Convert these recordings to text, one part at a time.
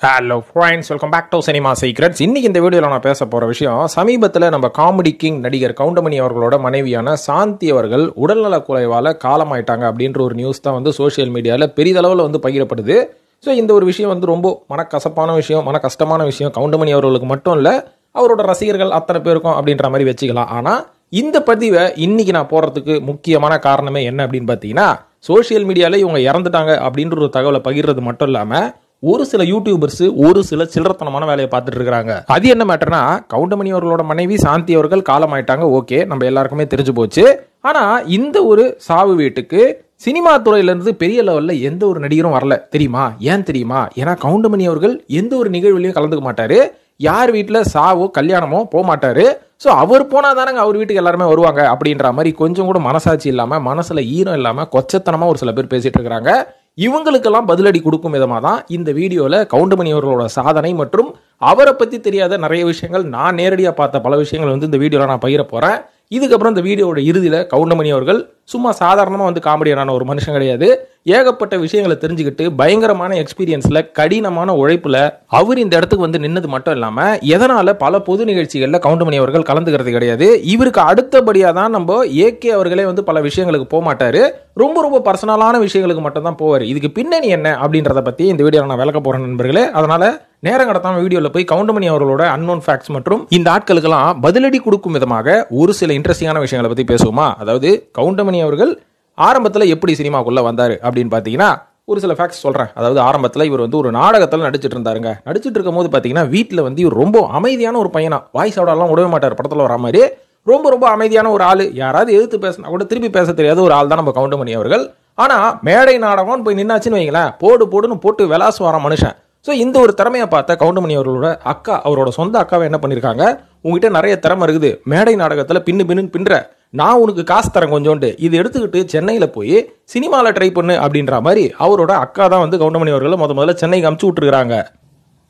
Hello friends, welcome back to cinema secrets. இன்னைக்கு இந்த வீடியோவில் நான் பேச போகிற விஷயம், சமீபத்தில் நம்ம காமெடி கிங் நடிகர் கவுண்டமணி அவர்களோட மனைவியான சாந்தி அவர்கள் உடல்நலக் குறைவால் காலமாயிட்டாங்க அப்படின்ற ஒரு நியூஸ் தான் வந்து சோஷியல் மீடியாவில் பெரிதளவில் வந்து பகிரப்படுது. ஸோ இந்த ஒரு விஷயம் வந்து ரொம்ப மனக்கசப்பான விஷயம், மன கஷ்டமான விஷயம். கவுண்டமணி அவர்களுக்கு மட்டும் இல்லை, அவரோட ரசிகர்கள் அத்தனை பேருக்கும் அப்படின்ற மாதிரி வச்சுக்கலாம். ஆனால் இந்த பதிவை இன்னைக்கு நான் போடுறதுக்கு முக்கியமான காரணமே என்ன அப்படின்னு பார்த்தீங்கன்னா, சோஷியல் மீடியாவில் இவங்க இறந்துட்டாங்க அப்படின்ற ஒரு தகவலை பகிர்றது மட்டும் இல்லாமல் ஒரு சில யூடியூபர்ஸ் ஒரு சில சில்லறத்தனமான வேலையை பார்த்துட்டு இருக்காங்க. அது என்ன மேட்டர்னா, கவுண்டமணி அவர்களோட மனைவி சாந்தி அவர்கள் காலமாயிட்டாங்க. ஓகே, நம்ம எல்லாருக்குமே தெரிஞ்சு போச்சு. ஆனா இந்த ஒரு சாவு வீட்டுக்கு சினிமா துறையிலிருந்து பெரிய லெவல்ல எந்த ஒரு நடிகரும் வரல. தெரியுமா? ஏன் தெரியுமா? ஏன்னா கவுண்டமணி அவர்கள் எந்த ஒரு நிகழ்வுலையும் கலந்துக்க மாட்டாரு. யார் வீட்டில் சாவோ கல்யாணமோ போக மாட்டாரு. ஸோ அவர் போனா தானங்க அவர் வீட்டுக்கு எல்லாருமே வருவாங்க அப்படின்ற மாதிரி கொஞ்சம் கூட மனசாட்சி இல்லாம, மனசுல ஈரம் இல்லாம கொச்சத்தனமா ஒரு சில பேர் பேசிட்டு இருக்கிறாங்க. இவங்களுக்கெல்லாம் பதிலடி கொடுக்கும் விதமாக தான் இந்த வீடியோவில் கவுண்டமணி அவர்களோட சாதனை மற்றும் அவரை பற்றி தெரியாத நிறைய விஷயங்கள், நான் நேரடியாக பார்த்த பல விஷயங்கள் வந்து இந்த வீடியோவில் நான் பகிர போகிறேன். இதுக்கப்புறம் இந்த வீடியோவோட இறுதியில் கவுண்டமணி அவர்கள் சும்மா சாதாரணமாக வந்து காமெடியான ஒரு மனுஷன் கிடையாது. ஏகப்பட்ட விஷயங்களை தெரிஞ்சுக்கிட்டு பயங்கரமான எக்ஸ்பீரியன்ஸில், கடினமான உழைப்பில் அவர் இந்த இடத்துக்கு வந்து நின்னது மட்டும் இல்லாமல், எதனால் பல பொது நிகழ்ச்சிகளில் கவுண்டமணி அவர்கள் கலந்துக்கிறது கிடையாது. இவருக்கு அடுத்தபடியாக தான் நம்ம ஏகே அவர்களே வந்து பல விஷயங்களுக்கு போக மாட்டார். ரொம்ப ரொம்ப பர்சனலான விஷயங்களுக்கு மட்டும் தான் போவார். இதுக்கு பின்னணி என்ன அப்படின்றத பற்றி இந்த வீடியோவில் நான் விளக்க போகிறேன் நண்பர்களே. அதனால் நேரம் கடத்தாம வீடியோவில் போய் கவுண்டமணி அவர்களோட அன்னோன் ஃபேக்ட்ஸ் மற்றும் இந்த ஆட்களுக்கெல்லாம் பதிலடி கொடுக்கும் விதமாக ஒரு சில இன்ட்ரெஸ்டிங்கான விஷயங்களை பற்றி பேசுவோமா? அதாவது கவுண்டமணி அவர்கள் ஆரம்பத்தில் எப்படி சினிமாக்குள்ள வந்தார் அப்படின்னு பார்த்தீங்கன்னா, ஒரு சில ஃபேக்ட்ஸ் சொல்கிறேன். அதாவது ஆரம்பத்தில் இவர் வந்து ஒரு நாடகத்தில் நடிச்சிட்டு இருந்தாருங்க. நடிச்சிட்டு இருக்கும் போது பார்த்தீங்கன்னா, வீட்டில் வந்து இவர் ரொம்ப அமைதியான ஒரு பையனா, வாய்ஸ் அவுடெல்லாம் விடவே மாட்டார். படத்தில் வர மாதிரி ரொம்ப ரொம்ப அமைதியான ஒரு ஆள். யாராவது எதிர்த்து பேசினா கூட திருப்பி பேச தெரியாத ஒரு ஆள் தான் நம்ம கவுண்டமணி அவர்கள். ஆனால் மேடை நாடகம்னு போய் நின்னாச்சுன்னு வைங்களேன், போடுன்னு போட்டு விளாசு வர மனுஷன். ஸோ இந்த ஒரு திறமையை பார்த்த கவுண்டமணி அவர்களோட அக்கா, அவரோட சொந்த அக்காவை என்ன பண்ணியிருக்காங்க, உங்ககிட்ட நிறைய திறமை இருக்குது, மேடை நாடகத்தில் பின்னுன்ற, நான் உனக்கு காசு தரேன் கொஞ்சோண்டு, இது எடுத்துக்கிட்டு சென்னையில் போய் சினிமாவில் ட்ரை பண்ணு அப்படின்ற மாதிரி அவரோட அக்கா தான் வந்து கவுண்டமணி அவர்களை முதல்ல சென்னைக்கு அமுச்சு விட்டுருக்காங்க.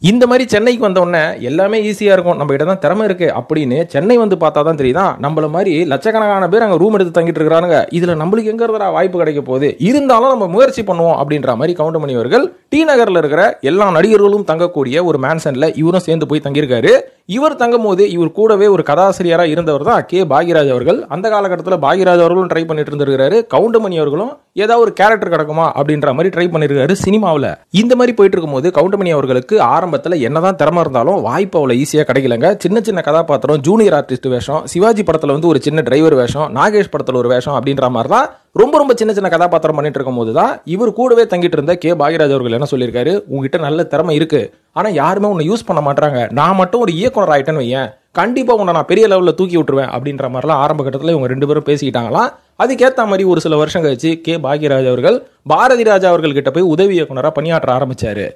இந்த மாதிரி சென்னைக்கு வந்த உடனே எல்லாமே ஈஸியாக இருக்கும், நம்ம கிட்ட தான் திறமை இருக்கு அப்படின்னு சென்னை வந்து பார்த்தா தான் தெரியுதான், நம்மள மாதிரி லட்சக்கணக்கான பேர் அங்கே ரூம் எடுத்து தங்கிட்டு இருக்கிறாங்க. இதில் நம்மளுக்கு எங்க இருக்கிற வாய்ப்பு கிடைக்க போகுது, இருந்தாலும் நம்ம முயற்சி பண்ணுவோம் அப்படின்ற மாதிரி கவுண்டமணி அவர்கள் டி நகரில் இருக்கிற எல்லா நடிகர்களும் தங்கக்கூடிய ஒரு மேன்சன்ல இவரும் சேர்ந்து போய் தங்கியிருக்காரு. இவர் தங்கும் போது இவர் கூடவே ஒரு கதாசிரியராக இருந்தவர் தான் கே பாக்யராஜ் அவர்கள். அந்த காலகட்டத்தில் பாக்யராஜ் அவர்களும் ட்ரை பண்ணிட்டு இருந்திருக்காரு. கவுண்டமணி அவர்களும் ஏதாவது ஒரு கேரக்டர் கிடக்குமா அப்படின்ற மாதிரி ட்ரை பண்ணிருக்காரு சினிமாவில். இந்த மாதிரி போயிட்டு இருக்கும்போது கவுண்டமணி அவர்களுக்கு ஆரம்பத்தில் என்னதான் திறமை இருந்தாலும் வாய்ப்பு அவ்வளோ ஈஸியாக கிடைக்கலங்க. சின்ன சின்ன கதாபாத்திரம், ஜூனியர் ஆர்டிஸ்ட் வேஷம், சிவாஜி படத்தில் வந்து ஒரு சின்ன டிரைவர் வேஷம், நாகேஷ் படத்தில் ஒரு வேஷம் அப்படின்ற மாதிரி தான் ரொம்ப ரொம்ப சின்ன சின்ன கதாபாத்திரம் பண்ணிட்டு இருக்கும் போது தான் இவர் கூடவே தங்கிட்டு இருந்த கே பாக்யராஜ் அவர்கள் என்ன சொல்லியிருக்காரு, உங்ககிட்ட நல்ல திறமை இருக்கு, ஆனால் யாருமே உன்னை யூஸ் பண்ண மாட்டாங்க, நான் மட்டும் ஒரு இயக்குனர் ஆயிட்டேன்னு வையேன், கண்டிப்பா உன்னை நான் பெரிய லெவலில் தூக்கி விட்டுருவேன் அப்படின்ற மாதிரிலாம் ஆரம்ப கட்டத்தில் இவங்க ரெண்டு பேரும் பேசிக்கிட்டாங்களாம். அதுக்கேற்ற மாதிரி ஒரு சில வருஷம் கழிச்சு கே பாக்யராஜ் அவர்கள் பாரதி ராஜா அவர்கள் கிட்ட போய் உதவி இயக்குனராக பணியாற்ற ஆரம்பிச்சாரு.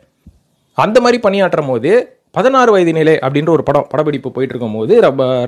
அந்த மாதிரி பணியாற்றும் போது 16 வயது நிலை அப்படின்ற ஒரு படப்பிடிப்பு போயிட்டு இருக்கும் போது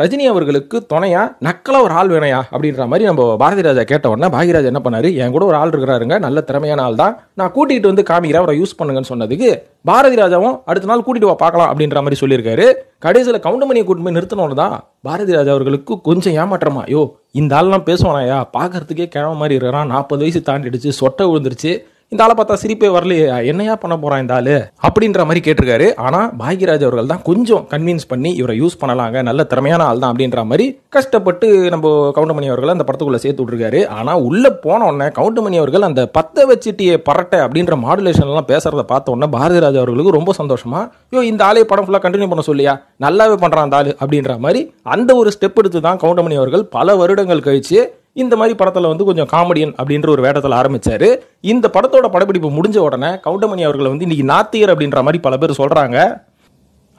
ரஜினி அவர்களுக்கு துணையா நக்கலா ஒரு ஆள் வேணையா அப்படின்ற மாதிரி நம்ம பாரதி ராஜா கேட்ட உடனே பாக்யராஜ் என்ன பண்ணாரு, என் கூட ஒரு ஆள் இருக்கிறாருங்க, நல்ல திறமையான ஆள் தான், நான் கூட்டிகிட்டு வந்து காமிக்கிறேன், அவரை யூஸ் பண்ணுங்கன்னு சொன்னதுக்கு பாரதி ராஜாவும் அடுத்த நாள் கூட்டிட்டு வா பார்க்கலாம் அப்படின்ற மாதிரி சொல்லியிருக்காரு. கடைசியில் கவுண்டமணியை கூட்டு போய் நிறுத்தினோன்னு தான் பாரதி ராஜா அவர்களுக்கு கொஞ்சம் ஏமாற்றமா, யோ இந்த ஆள்லாம் பேசுவானாயா, பார்க்கறதுக்கே கிழமை மாதிரி இருக்கிறான், 40 வயசு தாண்டிடுச்சு, சொட்டை விழுந்துருச்சு, இந்த ஆளை பார்த்தா சிரிப்பே வரலையே, என்னையா பண்ண போறான் இந்த ஆளு அப்படின்ற மாதிரி கேட்டிருக்காரு. ஆனா பாக்யராஜ் அவர்கள் தான் கொஞ்சம் கன்வின்ஸ் பண்ணி இவரை யூஸ் பண்ணலாங்க, நல்ல திறமையான ஆள் தான் அப்படின்ற மாதிரி கஷ்டப்பட்டு நம்ம கவுண்டமணி அவர்களை அந்த படத்துக்குள்ள சேர்த்து விட்டுருக்காரு. ஆனா உள்ள போன உடனே கவுண்டமணி அவர்கள் அந்த பத்த வச்சுட்டியே பரட்டை அப்படின்ற மாடுலேஷன் எல்லாம் பேசுறத பார்த்த உடனே பாரதிராஜ் அவர்களுக்கு ரொம்ப சந்தோஷமா, யோ இந்த ஆளே படம் ஃபுல்லா கண்டினியூ பண்ண சொல்லியா, நல்லாவே பண்றான் அந்த ஆளு அப்படின்ற மாதிரி அந்த ஒரு ஸ்டெப் எடுத்து தான் கவுண்டமணி அவர்கள் பல வருடங்கள் கழிச்சு இந்த மாதிரி படத்தில் வந்து கொஞ்சம் காமெடியன் அப்படின்ற ஒரு வேடத்தில் ஆரம்பிச்சாரு. இந்த படத்தோட படப்பிடிப்பு முடிஞ்ச உடனே கவுண்டமணி அவர்களை வந்து இன்னைக்கு நாத்தியர் அப்படின்ற மாதிரி பல பேர் சொல்றாங்க.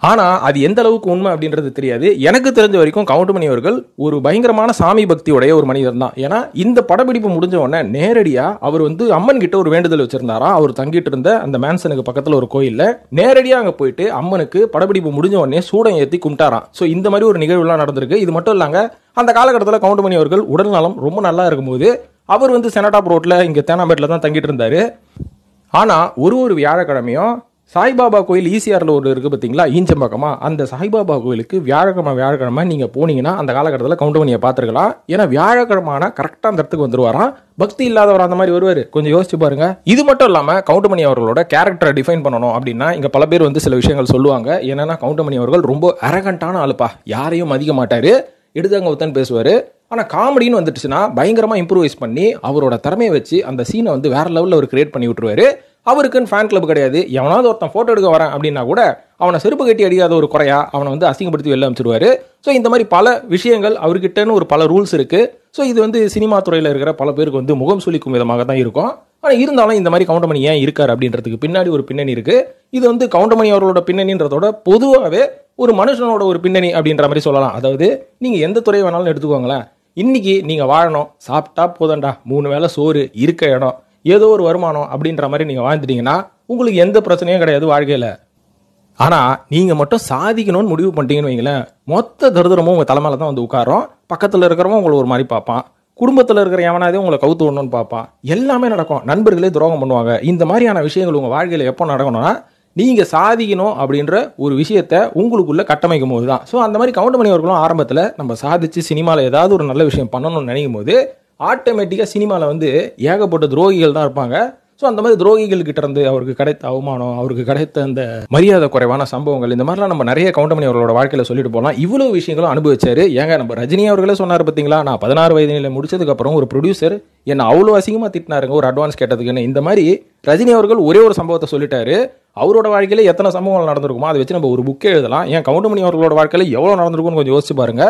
ஆனா அது எந்த அளவுக்கு உண்மை அப்படின்றது தெரியாது. எனக்கு தெரிஞ்ச வரைக்கும் கவுண்டமணி அவர்கள் ஒரு பயங்கரமான சாமி பக்தியுடைய ஒரு மனிதர் தான். ஏன்னா இந்த படப்பிடிப்பு முடிஞ்ச உடனே நேரடியா அவர் வந்து அம்மன் கிட்ட ஒரு வேண்டுதல் வச்சிருந்தாரா, அவர் தங்கிட்டு இருந்த அந்த மேன்சனுக்கு பக்கத்துல ஒரு கோயில்ல நேரடியா அங்க போயிட்டு அம்மனுக்கு படப்பிடிப்பு முடிஞ்ச உடனே சூடம் ஏற்றி கும்பிட்டாராம். ஸோ இந்த மாதிரி ஒரு நிகழ்வுலாம் நடந்திருக்கு. இது மட்டும் இல்லாங்க, அந்த காலகட்டத்தில் கவுண்டமணி அவர்கள் உடல் நலம் ரொம்ப நல்லா இருக்கும்போது அவர் வந்து செனடாப் ரோட்ல இங்க தேனாம்பேட்டில் தான் தங்கிட்டு இருந்தாரு. ஆனா ஒரு வியாழக்கிழமையும் சாய்பாபா கோயில் ஈசிஆரில் ஒரு இருக்குது பார்த்தீங்களா, ஈஞ்சம்பக்கமா, அந்த சாய்பாபா கோயிலுக்கு வியாழக்கிழமை நீங்கள் போனீங்கன்னா அந்த காலகட்டத்தில் கவுண்டமணியை பார்த்துருக்கலாம். ஏன்னா வியாழக்கிழமை கரெக்டாக அந்த இடத்துக்கு வந்துருவாராம். பக்தி இல்லாதவர் அந்த மாதிரி வருவார். கொஞ்சம் யோசிச்சு பாருங்க. இது மட்டும் இல்லாமல் கவுண்டமணி அவர்களோட கேரக்டரை டிஃபைன் பண்ணணும் அப்படின்னா இங்கே பல பேர் வந்து சில விஷயங்கள் சொல்லுவாங்க. என்னன்னா கவுண்டமணி அவர்கள் ரொம்ப அரகண்டான ஆளுப்பா, யாரையும் மதிக்க மாட்டார், எடுத்தாங்க ஒருத்தன் பேசுவார். ஆனால் காமெடின்னு வந்துட்டுச்சுன்னா பயங்கரமாக இம்ப்ரூவைஸ் பண்ணி அவரோட திறமையை வச்சு அந்த சீனை வந்து வேற லெவலில் அவர் கிரியேட் பண்ணி விட்டுருவாரு. அவருக்குன்னு ஃபேன் கிளப் கிடையாது. எவனாவது ஒருத்தன் ஃபோட்டோ எடுக்க வரேன் அப்படின்னா கூட அவனை செருப்பு கட்டி அடிக்காத ஒரு குறையா அவனை வந்து அசிங்கப்படுத்தி வெளில அமைச்சிடுவாரு. ஸோ இந்த மாதிரி பல விஷயங்கள் அவர்கிட்டன்னு ஒரு பல ரூல்ஸ் இருக்கு. ஸோ இது வந்து சினிமா துறையில் இருக்கிற பல பேருக்கு வந்து முகம் சுளிக்கும் விதமாக தான் இருக்கும். ஆனால் இருந்தாலும் இந்த மாதிரி கவுண்டமணி ஏன் இருக்கார் அப்படின்றதுக்கு பின்னாடி ஒரு பின்னணி இருக்கு. இது வந்து கவுண்டமணி அவர்களோட பின்னணின்றதோட பொதுவாகவே ஒரு மனுஷனோட ஒரு பின்னணி அப்படின்ற மாதிரி சொல்லலாம். அதாவது நீங்கள் எந்த துறை வேணாலும் எடுத்துக்கோங்களேன். இன்னைக்கு நீங்கள் வாழணும், சாப்பிட்டா போதண்டா, 3 வேளை சோறு, இருக்க இடம், ஏதோ ஒரு வருமானம் அப்படின்ற மாதிரி நீங்கள் வாழ்ந்துட்டீங்கன்னா உங்களுக்கு எந்த பிரச்சனையும் கிடையாது வாழ்க்கையில். ஆனால் நீங்கள் மட்டும் சாதிக்கணும்னு முடிவு பண்ணிட்டீங்கன்னு வைங்களேன், மொத்த தரித்திரமும் உங்கள் தலைமையில தான் வந்து உட்காரோம். பக்கத்தில் இருக்கிறவங்க உங்களை ஒரு மாதிரி பார்ப்பான், குடும்பத்தில் இருக்கிற எவனாதே உங்களை கவுத்து விடணும்னு பார்ப்பான், எல்லாமே நடக்கும். நண்பர்களே துரோகம் பண்ணுவாங்க. இந்த மாதிரியான விஷயங்கள் உங்கள் வாழ்க்கையில் எப்போ நடக்கணும்னா நீங்கள் சாதிக்கணும் அப்படின்ற ஒரு விஷயத்த உங்களுக்குள்ள கட்டமைக்கும் போது தான். ஸோ அந்த மாதிரி கவுண்டமணி அவர்களும் ஆரம்பத்தில் நம்ம சாதிச்சு சினிமாவில் ஏதாவது ஒரு நல்ல விஷயம் பண்ணணும்னு நினைக்கும் போது ஆட்டோமேட்டிக்காக சினிமாவில் வந்து ஏகப்பட்ட துரோகிகள் தான் இருப்பாங்க. ஸோ அந்த மாதிரி துரோகிகள் கிட்ட இருந்து அவருக்கு கிடைத்த அவமானம், அவருக்கு கிடைத்த அந்த மரியாதை குறைவான சம்பவங்கள், இந்த மாதிரிலாம் நம்ம நிறைய கவுண்டமணி அவர்களோட வாழ்க்கையில் சொல்லிட்டு போகலாம். இவ்வளோ விஷயங்களும் அனுபவிச்சாரு. ஏங்க நம்ம ரஜினி அவர்களே சொன்னார் பார்த்தீங்களா, நான் 16 வயதில் முடிச்சதுக்கப்புறம் ஒரு ப்ரொடியூசர் என்னை அவ்வளோ அசிங்கமாக திட்டினாருங்க ஒரு அட்வான்ஸ் கேட்டதுக்குன்னு. இந்த மாதிரி ரஜினி அவர்கள் ஒரே ஒரு சம்பவத்தை சொல்லிட்டாரு. அவரோட வாழ்க்கையில எத்தனை சம்பவங்கள் நடந்திருக்குமோ அதை வச்சு நம்ம ஒரு புக்கே எழுதலாம். ஏன் கவுண்டமணி அவர்களோட வாழ்க்கையில் எவ்வளோ நடந்திருக்கும்னு கொஞ்சம் யோசிச்சு பாருங்க.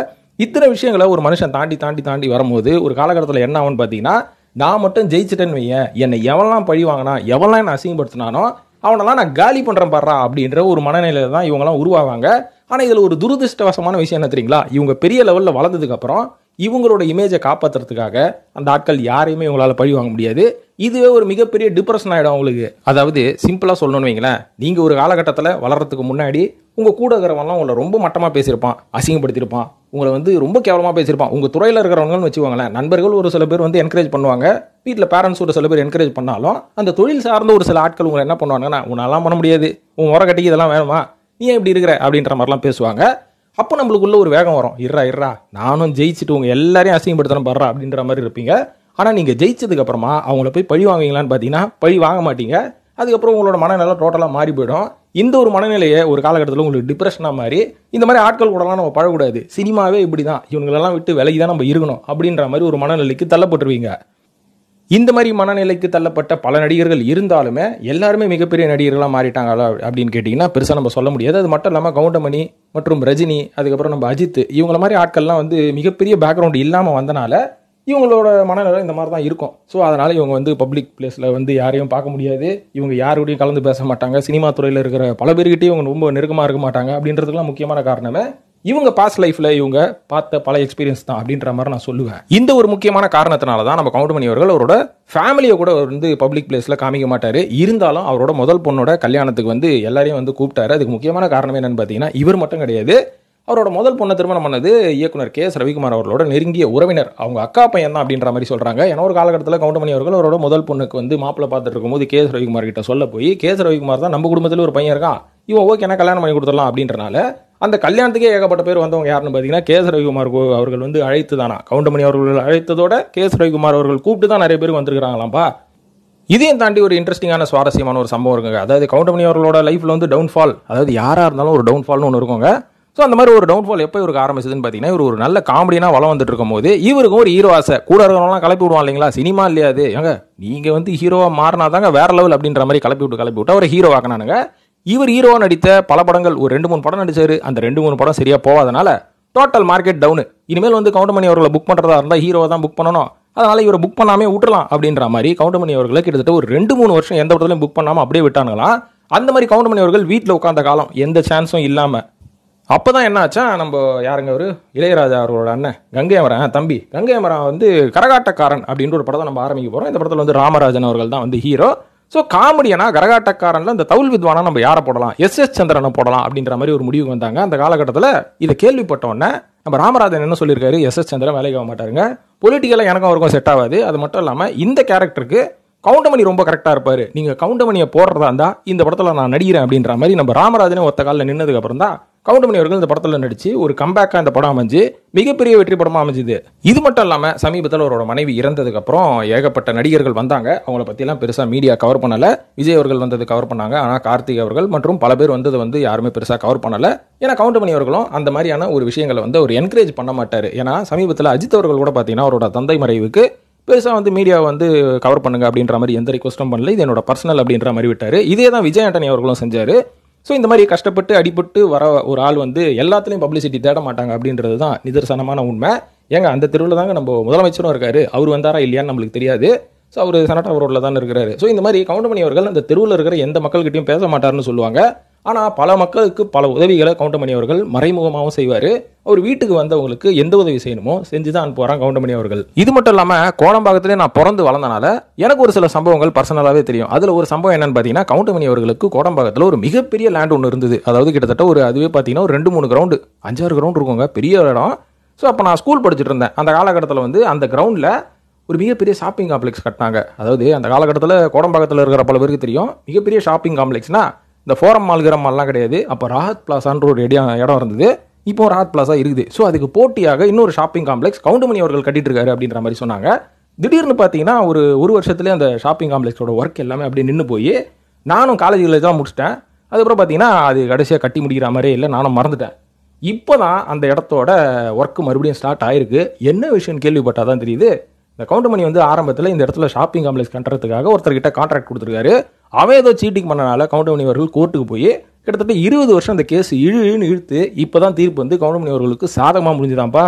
இத்தனை விஷயங்களை ஒரு மனுஷன் தாண்டி தாண்டி தாண்டி வரும்போது ஒரு காலகட்டத்தில் என்ன ஆகும்னு பார்த்தீங்கன்னா, நான் மட்டும் ஜெயிச்சிட்டேன்னு வையேன், என்னை எவெல்லாம் பழி வாங்கினா, எவெல்லாம் என்னை அசிங்கப்படுத்தினானோ அவனெல்லாம் நான் காலி பண்ணுறேன் பாடுறா அப்படின்ற ஒரு மனநிலையில தான் இவங்கெல்லாம் உருவாவாங்க. ஆனால் இதில் ஒரு துரதிருஷ்டவசமான விஷயம் என்ன தெரியுங்களா, இவங்க பெரிய லெவலில் வளர்ந்ததுக்கப்புறம் இவங்களோட இமேஜை காப்பாற்றுறதுக்காக அந்த ஆட்கள் யாரையுமே இவங்களால பழி வாங்க முடியாது. இதுவே ஒரு மிகப்பெரிய டிப்ரெஷன் ஆகிடும் அவங்களுக்கு. அதாவது சிம்பிளாக சொல்லணும்னு வைங்களேன், நீங்கள் ஒரு காலகட்டத்தில் வளர்கிறதுக்கு முன்னாடி உங்கள் கூட இருக்கிறவங்களாம் உங்களை ரொம்ப மட்டமாக பேசியிருப்பான், அசிங்கப்படுத்தியிருப்பான், உங்களை வந்து ரொம்ப கேவலமாக பேசியிருப்பான். உங்கள் துறையில் இருக்கிறவங்கன்னு வச்சுக்கோங்களேன், நண்பர்கள் ஒரு சில பேர் வந்து என்கரேஜ் பண்ணுவாங்க, வீட்டில் பேரண்ட்ஸ் ஒரு சில பேர் என்கரேஜ் பண்ணாலும் அந்த தொழில் சார்ந்த ஒரு சில ஆட்கள் உங்களை என்ன பண்ணுவாங்கன்னா, உன்னெல்லாம் பண்ண முடியாது, உன் உர கட்டிக்கு இதெல்லாம் வேணுமா, நீ ஏன் இப்படி இருக்கிற அப்படின்ற மாதிரிலாம் பேசுவாங்க. அப்போ நம்மளுக்குள்ள ஒரு வேகம் வரும், இர்றா நானும் ஜெயிச்சுட்டு உங்க எல்லாரையும் அசிங்கப்படுத்தணும் படுறா அப்படின்ற மாதிரி இருப்பீங்க. ஆனால் நீங்கள் ஜெயிச்சதுக்கு அப்புறமா அவங்கள போய் பழி வாங்குவீங்களான்னு பார்த்தீங்கன்னா பழி வாங்க மாட்டீங்க. அதுக்கப்புறம் உங்களோட மனநிலை டோட்டலாக மாறி போயிடும். இந்த ஒரு மனநிலையை ஒரு காலகட்டத்தில் உங்களுக்கு டிப்ரெஷனாக மாறி இந்த மாதிரி ஆட்கள் கூடலாம் நம்ம பழகக்கூடாது, சினிமாவே இப்படி தான், இவங்களெல்லாம் விட்டு விலகி தான் நம்ம இருக்கணும் அப்படின்ற மாதிரி ஒரு மனநிலைக்கு தள்ளப்பட்டுருவீங்க. இந்த மாதிரி மனநிலைக்கு தள்ளப்பட்ட பல நடிகர்கள் இருந்தாலுமே எல்லாருமே மிகப்பெரிய நடிகர்களாக மாறிட்டாங்களா அப்படின்னு கேட்டிங்கன்னா பெருசாக நம்ம சொல்ல முடியாது. அது மட்டும் இல்லாமல் கவுண்டமணி மற்றும் ரஜினி, அதுக்கப்புறம் நம்ம அஜித், இவங்கள மாதிரி ஆட்கள்லாம் வந்து மிகப்பெரிய பேக்ரவுண்ட் இல்லாமல் வந்தனால இவங்களோட மனநிலை இந்த மாதிரி தான் இருக்கும். ஸோ அதனால் இவங்க வந்து பப்ளிக் பிளேஸில் வந்து யாரையும் பார்க்க முடியாது, இவங்க யாருடையும் கலந்து பேச மாட்டாங்க, சினிமா துறையில் இருக்கிற பல பேர்கிட்டையும் இவங்க ரொம்ப நெருக்கமாக இருக்க மாட்டாங்க. அப்படின்றதுக்குலாம் முக்கியமான காரணமே இவங்க பாஸ்ட் லைஃப்ல இவங்க பார்த்த பல எக்ஸ்பீரியன்ஸ் தான் அப்படின்ற மாதிரி நான் சொல்லுவேன். இந்த ஒரு முக்கியமான காரணத்தினால தான் நம்ம கவுண்டமணி அவர்கள் அவரோட ஃபேமிலியை கூட வந்து பப்ளிக் பிளேஸ்ல காமிக்க மாட்டாரு. இருந்தாலும் அவரோட முதல் பொண்ணோட கல்யாணத்துக்கு வந்து எல்லாரையும் வந்து கூப்பிட்டாரு. அதுக்கு முக்கியமான காரணம் என்னன்னு பார்த்தீங்கன்னா, இவர் மட்டும் கிடையாது, அவரோட முதல் பொண்ணை திருமணம் பண்ணது இயக்குனர் கே.எஸ். ரவிக்குமார் அவர்களோட நெருங்கிய உறவினர், அவங்க அக்கா பையன் தான் அப்படின்ற மாதிரி சொல்றாங்க. ஏன்னா ஒரு காலகட்டத்தில் கவுண்டமணி அவர்கள் அவரோட முதல் பொண்ணுக்கு வந்து மாப்பிள்ளை பார்த்துட்டு இருக்கும்போது கே.எஸ். ரவிக்குமார் கிட்ட சொல்ல போய், கே.எஸ். ரவிக்குமார் தான் நம்ம குடும்பத்தில் ஒரு பையன் இருக்கான், இவன் ஓகே கல்யாணம் பண்ணி கொடுத்துடலாம் அப்படின்றனால அந்த கல்யாணத்துக்கே ஏகப்பட்ட பேர் வந்தவங்க யாருன்னு பார்த்தீங்கன்னா கே.எஸ். ரவிக்குமார் அவர்கள் வந்து அழைத்து தானா, கவுண்டமணி அவர்கள் அழைத்ததோட கே.எஸ். ரவிக்குமார் அவர்கள் கூப்பிட்டு தான் நிறைய பேர் வந்திருக்கிறாங்களாம்பா. இதையும் தாண்டி ஒரு இன்ட்ரெஸ்டிங்கான சுவாரஸ்யமான ஒரு சம்பவம் இருக்குங்க. அதாவது கவுண்டமணி அவர்களோட லைஃப்ல வந்து டவுன்ஃபால், அதாவது யாரா இருந்தாலும் ஒரு டவுன்ஃபால்னு ஒன்று இருக்குங்க. ஸோ அந்த மாதிரி ஒரு டவுன்ஃபால் எப்போ இவருக்கு ஆரம்பிச்சதுன்னு பார்த்தீங்கன்னா, இவர் ஒரு நல்ல காமெடினா வளம் வந்துட்டு இருக்கும் போது இவருக்கும் ஒரு ஹீரோ ஆசை, கூட இருக்கிறவங்களாம் கிளப்பி விடுவான் இல்லைங்களா, சினிமா இல்லையா அது, ஏங்க நீங்கள் வந்து ஹீரோவாக மாறினா தாங்க வேற லெவல் அப்படின்ற மாதிரி கிளப்பி விட்டு அவரை ஹீரோ ஆக்கினானுங்க. இவர் ஹீரோவா நடித்த பல படங்கள், ஒரு 2-3 படம் நடிச்சாரு. அந்த 2-3 படம் சரியா போகாதனால டோட்டல் மார்க்கெட் டவுன். இனிமேல் வந்து கவுண்டமணி அவர்களை புக் பண்றதா இருந்தால் ஹீரோவை தான் புக் பண்ணணும், அதனால இவரை புக் பண்ணாமே விட்டுலாம் அப்படின்ற மாதிரி கவுண்டமணி அவர்களை கிட்டத்தட்ட ஒரு 2-3 வருஷம் எந்த படத்துலையும் புக் பண்ணாமல் அப்படியே விட்டானுங்களாம். அந்த மாதிரி கவுண்டமணி அவர்கள் வீட்டில் உட்கார்ந்த காலம், எந்த சான்ஸும் இல்லாமல். அப்போதான் என்ன ஆச்சா, நம்ம யாருங்க ஒரு இளையராஜா அவர்களோட அண்ணன் கங்கை அமரன் தம்பி கங்கை அமரன் வந்து கரகாட்டக்காரன் அப்படின்ற ஒரு படத்தை நம்ம ஆரம்பிக்க போகிறோம். இந்த படத்தில் வந்து ராமராஜன் அவர்கள் தான் வந்து ஹீரோ. ஸோ காமெடியனா கரகாட்டக்காரன்ல இந்த தவுல் வித்வானா நம்ம யாரை போடலாம், எஸ்.எஸ். சந்திரனை போடலாம் அப்படின்ற மாதிரி ஒரு முடிவுக்கு வந்தாங்க. அந்த காலகட்டத்தில் இதை கேள்விப்பட்ட உடனே நம்ம ராமராஜன் என்ன சொல்லியிருக்காரு, எஸ்.எஸ். சந்திரன் வேலைக்கு ஆக மாட்டாருங்க, பொலிட்டிக்கலாக எனக்கும் அவருக்கும் செட் ஆகாது, அது மட்டும் இல்லாமல் இந்த கேரக்டருக்கு கவுண்டமணி ரொம்ப கரெக்டாக இருப்பார், நீங்கள் கவுண்டமணியை போடுறதா இருந்தால் இந்த படத்தில் நான் நடிக்கிறேன் அப்படின்ற மாதிரி நம்ம ராமராஜனே ஒத்த காலில் நின்னதுக்கு அப்புறம் தான் கவுண்டமணி அவர்கள் இந்த படத்தில் நடிச்சு ஒரு கம்பேக்காக இந்த படம் அமைஞ்சு மிகப்பெரிய வெற்றி படமாக அமைஞ்சுது. இது மட்டும் இல்லாமல் சமீபத்தில் அவரோட மனைவி இறந்ததுக்கு அப்புறம் ஏகப்பட்ட நடிகர்கள் வந்தாங்க. அவங்கள பற்றிலாம் பெருசாக மீடியா கவர் பண்ணலை. விஜய் அவர்கள் வந்தது கவர் பண்ணாங்க, ஆனால் கார்த்திக் அவர்கள் மற்றும் பல பேர் வந்தது யாருமே பெருசாக கவர் பண்ணலை. ஏன்னா கவுண்டமணி அவர்களும் அந்த மாதிரியான ஒரு விஷயங்களை அவர் என்கரேஜ் பண்ண மாட்டார். ஏன்னா சமீபத்தில் அஜித் அவர்கள் கூட பார்த்தீங்கன்னா அவரோட தந்தை மறைவுக்கு பெருசாக மீடியா கவர் பண்ணுங்க அப்படின்ற மாதிரி எந்த ரிக்வஸ்ட்டும் பண்ணல, இது என்னோட பர்சனல் அப்படின்ற மாதிரி விட்டார். இதே தான் விஜய் ஆண்டனி அவர்களும் செஞ்சார். ஸோ இந்த மாதிரி கஷ்டப்பட்டு அடிபட்டு வர ஒரு ஆள் எல்லாத்துலேயும் பப்ளிசிட்டி தேட மாட்டாங்க அப்படின்றது தான் நிதர்சனமான உண்மை. ஏங்க அந்த தெருவில் தாங்க நம்ம முதலமைச்சரும் இருக்காரு, அவர் வந்தாரா இல்லையான்னு நம்மளுக்கு தெரியாது. ஸோ அவர் செனட்டர் ரோட்டில் தான் இருக்கிறாரு. ஸோ இந்த மாதிரி கவுண்டமணி அவர்கள் அந்த தெருவில் இருக்கிற எந்த மக்கள்கிட்டையும் பேச மாட்டார்னு சொல்லுவாங்க. ஆனால் பல மக்களுக்கு பல உதவிகளை கவுண்டமணி அவர்கள் மறைமுகமாகவும் செய்வார். அவர் வீட்டுக்கு வந்தவங்களுக்கு எந்த உதவி செய்யணுமோ செஞ்சு தான் அனுப்புவாராம் கவுண்டமணி அவர்கள். இது மட்டும் இல்லாமல் கோடம்பாக்கத்திலே நான் பிறந்து வளர்ந்தனால எனக்கு ஒரு சில சம்பவங்கள் பர்சனலாகவே தெரியும். அதில் ஒரு சம்பவம் என்னன்னு பார்த்தீங்கன்னா, கவுண்டமணி அவர்களுக்கு கோடம்பாக்கத்தில் ஒரு மிகப்பெரிய லேண்ட் ஒன்று இருந்தது. அதாவது கிட்டத்தட்ட அதுவே பார்த்தீங்கன்னா ஒரு 2-3 கிரவுண்டு 5-6 கிரவுண்ட் இருக்குங்க, பெரிய இடம். ஸோ அப்போ நான் ஸ்கூல் படிச்சுட்டு இருந்தேன். அந்த காலகட்டத்தில் அந்த கிரவுண்டில் ஒரு மிகப்பெரிய ஷாப்பிங் காம்ப்ளெக்ஸ் கட்டினாங்க. அதாவது அந்த காலகட்டத்தில் கோடம்பாக்கத்தில் இருக்கிற பல பேருக்கு தெரியும், மிகப்பெரிய ஷாப்பிங் காம்ப்ளெக்ஸ்னா இந்த ஃபோரம் மால்கிற மால்லாம் கிடையாது. அப்போ ராஹத் பிளாசான்ற ஒரு இடம் இருந்தது. இப்போ ராஹத் பிளாசா இருக்குது. ஸோ அதுக்கு போட்டியாக இன்னொரு ஷாப்பிங் காம்ப்ளெக்ஸ் கவுண்டமணி அவர்கள் கட்டிட்டு இருக்காரு அப்படின்ற மாதிரி சொன்னாங்க. திடீர்னு பார்த்தீங்கன்னா ஒரு வருஷத்துலேயே அந்த ஷாப்பிங் காம்ப்ளெக்ஸோட ஒர்க் எல்லாமே அப்படியே நின்று போய் நானும் காலேஜில் தான் முடிச்சிட்டேன். அதுக்கப்புறம் பார்த்தீங்கன்னா அது கடைசியாக கட்டி முடிக்கிற மாதிரியே இல்லை, நானும் மறந்துட்டேன். இப்போ தான் அந்த இடத்தோட ஒர்க் மறுபடியும் ஸ்டார்ட் ஆயிருக்கு. என்ன விஷயம்னு கேள்விப்பட்டால் தான் தெரியுது, இந்த கவுண்டமணி ஆரம்பத்தில் இந்த இடத்துல ஷாப்பிங் காம்ப்ளெக்ஸ் கட்டுறதுக்காக ஒருத்தர்கிட்ட கான்ட்ராக்ட் கொடுத்துருக்காரு. அவன் ஏதோ சீட்டிங் பண்ணனால கவுண்டமணி அவர்கள் கோர்ட்டுக்கு போய் கிட்டத்தட்ட 20 வருஷம் அந்த கேஸ் இழுத்து இப்போ தான் தீர்ப்பு கவுண்டமணி அவர்களுக்கு சாதகமாக முடிஞ்சுதான்ப்பா.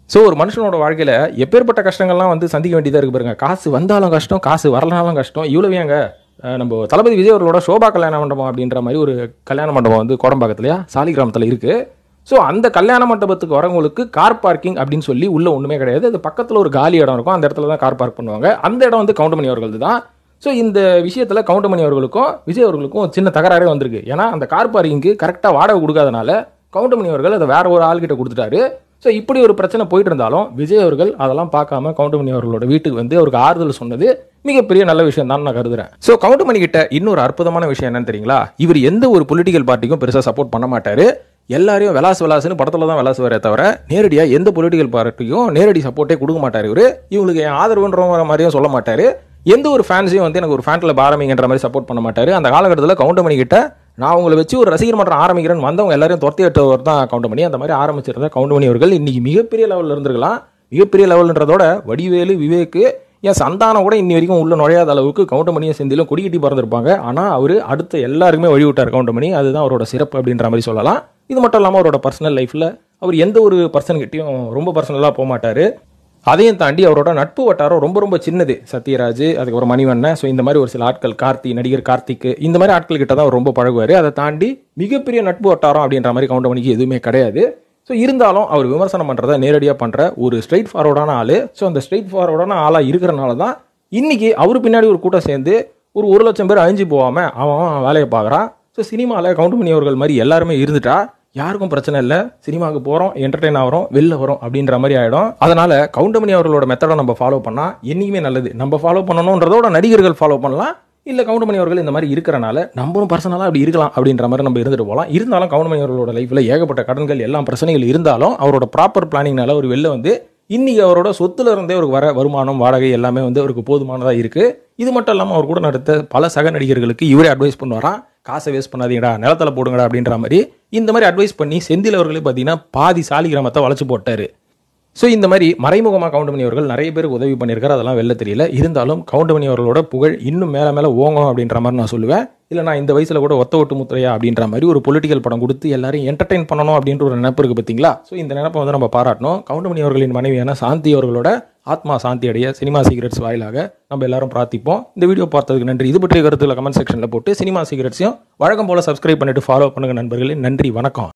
ஸோ ஒரு மனுஷனோட வாழ்க்கையில் எப்பேற்பட்ட கஷ்டங்கள்லாம் சந்திக்க வேண்டியதாக இருக்கு பாருங்க. காசு வந்தாலும் கஷ்டம், காசு வரலனாலும் கஷ்டம். இவ்வளோ ஏங்க நம்ம தளபதி விஜய் அவர்களோட சோபா கல்யாண மண்டபம் அப்படின்ற மாதிரி ஒரு கல்யாண மண்டபம் கோடம்பாக்கத்துலையா சாலிகிராமத்தில் இருக்குது. ஸோ அந்த கல்யாண மண்டபத்துக்கு வரவங்களுக்கு கார் பார்க்கிங் அப்படின்னு சொல்லி உள்ள ஒன்றுமே கிடையாது. அது பக்கத்தில் ஒரு காலி இடம் இருக்கும், அந்த இடத்துல தான் கார் பார்க் பண்ணுவாங்க. அந்த இடம் கவுண்டமணி அவர்களது தான். ஸோ இந்த விஷயத்தில் கவுண்டமணி அவர்களுக்கும் விஜய் அவர்களுக்கும் சின்ன தகராறே வந்திருக்கு. ஏன்னா அந்த கார் பார்க்கிங்க்கு கரெக்டாக வாடகை கொடுக்காதனால கவுண்டமணி அவர்கள் அதை வேற ஒரு ஆள்கிட்ட கொடுத்துட்டாரு. ஸோ இப்படி ஒரு பிரச்சனை போயிட்டு இருந்தாலும் விஜய் அவர்கள் அதெல்லாம் பார்க்காம கவுண்டமணி அவர்களோட வீட்டுக்கு அவருக்கு ஆறுதல் சொன்னது மிகப்பெரிய நல்ல விஷயம் தான் நான் கருதுறேன். ஸோ கவுண்டமணி கிட்ட இன்னொரு அற்புதமான விஷயம் என்னன்னு தெரியுங்களா, இவர் எந்த ஒரு பொலிட்டிக்கல் பார்ட்டிக்கும் பெருசாக சப்போர்ட் பண்ண மாட்டாரு. எல்லாரையும் விளாசுன்னு படத்தில் தான் விளாசுவாரே தவிர நேரடியாக எந்த பொலிட்டிக்கல் பார்ட்டிக்கும் நேரடி சப்போர்ட்டே கொடுக்க மாட்டார். இவங்களுக்கு என் ஆதரவுன்ற மாதிரியும் சொல்ல மாட்டார். எந்த ஒரு ஃபேன்ஸையும் எனக்கு ஒரு ஃபேன் கிளப் ஆரம்பிங்கன்ற மாதிரி சப்போர்ட் பண்ண மாட்டார். அந்த காலகட்டத்தில் கவுண்டமணி கிட்ட நான் உங்களை வச்சு ஒரு ரசிகர் மன்றம் ஆரம்பிக்கிறேன்னு வந்தவங்க எல்லாரையும் துரத்தி எடுத்தவர் தான் கவுண்டமணி. அந்த மாதிரி ஆரம்பிச்சிருந்தா கவுண்டமணி அவர்கள் இன்னைக்கு மிகப்பெரிய லெவலில் இருந்திருக்கலாம். மிகப்பெரிய லெவல்ன்றதோட வடிவேலு, விவேக்கு, என் சந்தானம் கூட இன்னி வரைக்கும் உள்ள நுழையாத அளவுக்கு கவுண்டமணியும் செந்திலும் கொடிக்கட்டி பறந்துருப்பாங்க. ஆனால் அவர் அடுத்த எல்லாருக்குமே வழி விட்டார் கவுண்டமணி. அதுதான் அவரோட சிறப்பு அப்படின்ற மாதிரி சொல்லலாம். இது மட்டும் இல்லாமல் அவரோட பர்சனல் லைஃப்பில் அவர் எந்த ஒரு பர்சன்கிட்டையும் ரொம்ப பர்சனலாக போக மாட்டார். அதையும் தாண்டி அவரோட நட்பு வட்டாரம் ரொம்ப ரொம்ப சின்னது. சத்யராஜ், அதுக்கப்புறம் மணிவண்ணன், ஸோ இந்த மாதிரி ஒரு சில ஆட்கள், நடிகர் கார்த்திக், இந்த மாதிரி ஆட்கள் கிட்ட தான் ரொம்ப பழகுவார். அதை தாண்டி மிகப்பெரிய நட்பு வட்டாரம் அப்படின்ற மாதிரி கவுண்டமணிக்கு எதுவுமே கிடையாது. ஸோ இருந்தாலும் அவர் விமர்சனம் பண்ணுறதை நேரடியாக பண்ணுற ஒரு ஸ்ட்ரெயிட் ஃபார்வர்டான ஆள். ஸோ அந்த ஸ்ட்ரெயிட் ஃபார்வர்டான ஆளாக இருக்கிறனால தான் இன்னைக்கு அவர் பின்னாடி ஒரு கூட்டம் சேர்ந்து ஒரு 1 லட்சம் பேர் அழிஞ்சு போகாமல் அவன் வேலையை பார்க்குறான். ஸோ சினிமாவில் கவுண்டமணி அவர்கள் மாதிரி எல்லாருமே இருந்துட்டா யாருக்கும் பிரச்சனை இல்லை. சினிமாவுக்கு போகிறோம், என்டர்டெயின் ஆகிறோம், வெளில வரும் அப்படின்ற மாதிரி ஆகிடும். அதனால் கவுண்டமணி அவர்களோட மெத்தடை நம்ம ஃபாலோ பண்ணால் என்றைக்குமே நல்லது. நம்ம ஃபாலோ பண்ணணுன்றதோட நடிகர்கள் ஃபாலோ பண்ணலாம். இல்லை கவுண்டமணி அவர்கள் இந்த மாதிரி இருக்கிறனால நம்மளும் பர்சனலாக அப்படி இருக்கலாம் அப்படின்ற மாதிரி நம்ம இருந்துட்டு போகலாம். இருந்தாலும் கவுண்டமணி அவர்களோட லைஃப்பில் ஏகப்பட்ட கடன்கள், எல்லா பிரச்சனைகள் இருந்தாலும் அவரோட ப்ராப்பர் பிளானிங்னால ஒரு வெளில இன்னைக்கு அவரோட சொத்துல இருந்தே அவருக்கு வர வருமானம், வாடகை எல்லாமே அவருக்கு போதுமானதாக இருக்குது. இது மட்டும் இல்லாமல் அவர் கூட நடத்த பல சக நடிகர்களுக்கு இவரே அட்வைஸ் பண்ணுவாராம், காசை வேஸ்ட் பண்ணாதீங்கடா, நிலத்தில் போடுங்கடா அப்படின்ற மாதிரி. இந்த மாதிரி அட்வைஸ் பண்ணி செந்தில் அவர்களே பார்த்தீங்கன்னா பாதி சாலிகிராமத்தை வளைச்சு போட்டார். ஸோ இந்த மாதிரி மறைமுகமாக கவுண்டமணி அவர்கள் நிறைய பேருக்கு உதவி பண்ணியிருக்காரு. அதெல்லாம் வெளில தெரியல. இருந்தாலும் கவுண்டமணி அவர்களோட புகழ் இன்னும் மேலே மேலே ஓங்கும் அப்படின்ற மாதிரி நான் சொல்லுவேன். இல்லை நான் இந்த வயசில் கூட ஒத்த ஒட்டு முத்திரையா அப்படின்ற மாதிரி ஒரு பொலிட்டிக்கல் படம் கொடுத்து எல்லாரையும் என்டர்டெயின் பண்ணணும் அப்படின்ற ஒரு நினைப்பு இருக்குது பார்த்தீங்களா. ஸோ இந்த நினைப்பை நம்ம பாராட்டணும். கவுண்டமணி அவர்களின் மனைவியான சாந்தி அவர்களோட ஆத்மா சாந்தி அடைய சினிமா சீக்ரெட்ஸ் வாயிலாக நம்ம எல்லாரும் பிரார்த்திப்போம். இந்த வீடியோ பார்த்ததுக்கு நன்றி. இது பற்றிய கருத்துக்களை கமெண்ட் செக்ஷனில் போட்டு சினிமா சீக்ரெட்ஸையும் வழக்கம் போல் சப்ஸ்கிரைப் பண்ணிட்டு ஃபாலோ பண்ணுங்க நண்பர்களே. நன்றி, வணக்கம்.